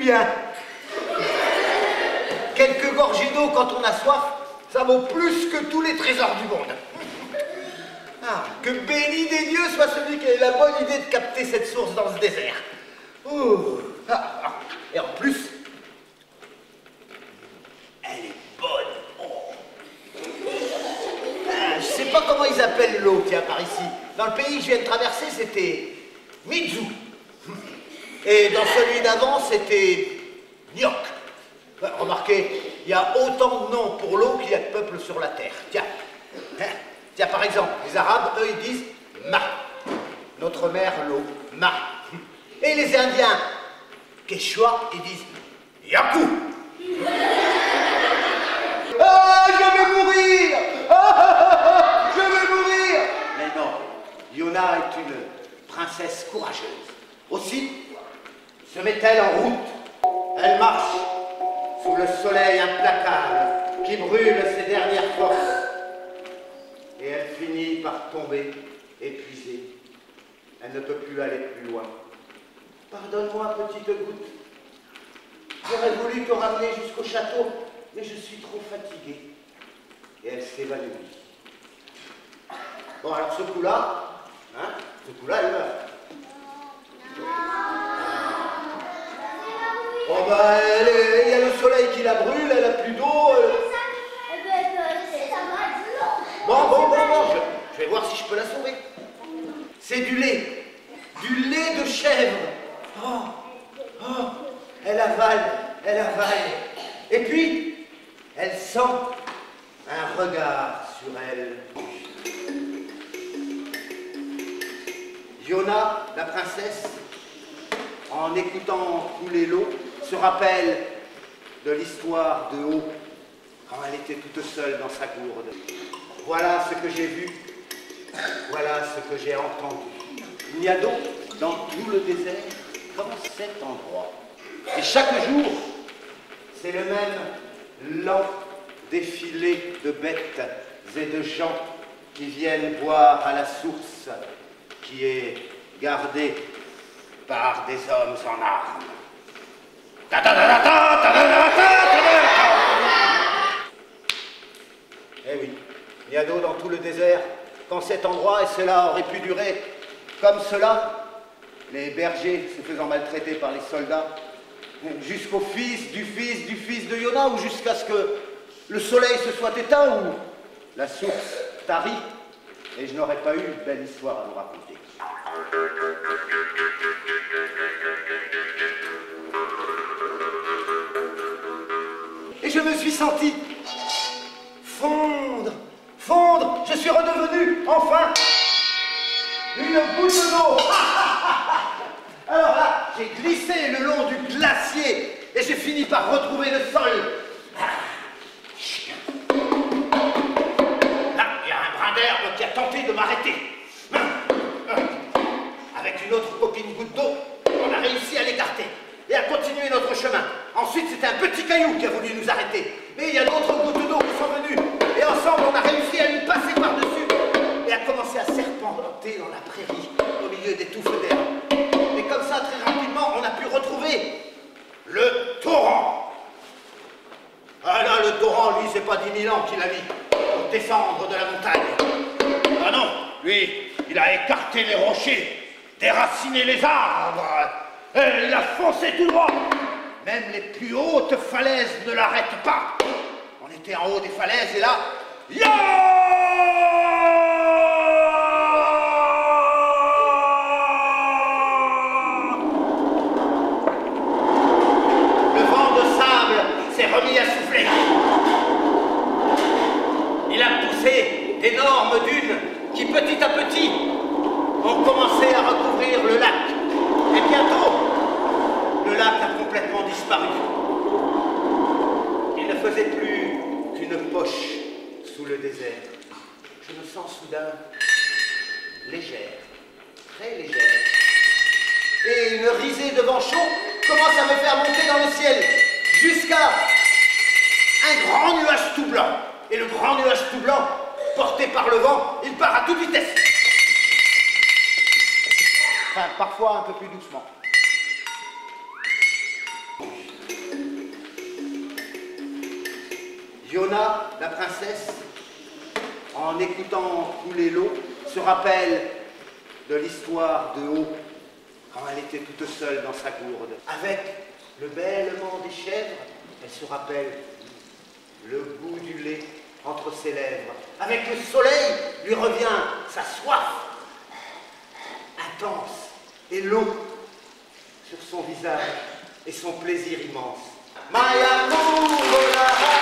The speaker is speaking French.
bien. Quelques gorgées d'eau quand on a soif, ça vaut plus que tous les trésors du monde. Ah, que béni des dieux soit celui qui a eu la bonne idée de capter cette source dans ce désert. Ouh. Et en plus, elle est bonne. Oh. Je sais pas comment ils appellent l'eau qu'il y a par ici. Dans le pays que je viens de traverser, c'était Mizu. Et dans celui d'avant, c'était Nyok. Remarquez, il y a autant de noms pour l'eau qu'il y a de peuples sur la terre. Tiens. Tiens, par exemple, les Arabes, eux, ils disent Ma. Notre mère, l'eau. Ma. Et les Indiens, Quechua, ils disent Yaku. Ah, je vais mourir. Je vais mourir. Mais non, Yona est une princesse courageuse. Aussi, se met-elle en route. Elle marche sous le soleil implacable qui brûle ses dernières forces. Et elle finit par tomber, épuisée. Elle ne peut plus aller plus loin. Pardonne-moi, petite goutte. J'aurais voulu te ramener jusqu'au château, mais je suis trop fatiguée. Et elle s'évanouit. Bon, alors ce coup-là, elle meurt. Oh bah, il y a le soleil qui la brûle, elle a plus d'eau. Bon, je vais voir si je peux la sauver. C'est du lait de chèvre. Oh, elle avale. Et puis, elle sent un regard sur elle. Yona, la princesse, en écoutant couler l'eau, se rappelle de l'histoire de Haut, quand elle était toute seule dans sa gourde. Voilà ce que j'ai vu, voilà ce que j'ai entendu. Il n'y a d'eau dans tout le désert comme cet endroit. Et chaque jour, c'est le même lent défilé de bêtes et de gens qui viennent boire à la source qui est gardée par des hommes en armes. Eh oui, il y a d'eau dans tout le désert. Quand cet endroit et cela aurait pu durer comme cela, les bergers se faisant maltraiter par les soldats, jusqu'au fils de Yona, ou jusqu'à ce que le soleil se soit éteint, ou la source tarie, et je n'aurais pas eu une belle histoire à vous raconter. Et je me suis senti fondre. Je suis redevenu, enfin, une goutte d'eau. Alors là, j'ai glissé le long du glacier et j'ai fini par retrouver le sol. Là, il y a un brin d'herbe qui a tenté de m'arrêter. Avec une autre copine goutte d'eau, on a réussi à l'écarter et à continuer notre chemin. Ensuite, c'était un petit caillou qui a voulu nous arrêter. Mais il y a d'autres gouttes d'eau qui sont venues. Et ensemble, on a réussi à lui passer par-dessus et à commencer à serpenter dans la prairie, au milieu des touffes d'herbe. Et comme ça, très rapidement, on a pu retrouver le torrent. Ah là, le torrent, lui, c'est pas 10 000 ans qu'il a mis pour descendre de la montagne. Ah non, lui, il a écarté les rochers, déraciné les arbres, et il a foncé tout droit. Même les plus hautes falaises ne l'arrêtent pas. On était en haut des falaises et là, ya! Le vent de sable s'est remis à souffler. Il a poussé d'énormes dunes qui, petit à petit, ont commencé à recouvrir le lac. Et bientôt, le lac a complètement disparu. Il ne faisait plus qu'une poche sous le désert. Je me sens soudain légère, très légère. Et une risée de vent chaud commence à me faire monter dans le ciel jusqu'à un grand nuage tout blanc. Et le grand nuage tout blanc, porté par le vent, il part à toute vitesse. Enfin, parfois un peu plus doucement. Fiona, la princesse, en écoutant couler l'eau, se rappelle de l'histoire de Haut, quand elle était toute seule dans sa gourde. Avec le bêlement des chèvres, elle se rappelle le goût du lait entre ses lèvres. Avec le soleil lui revient sa soif intense et l'eau sur son visage et son plaisir immense. Maya Mourola,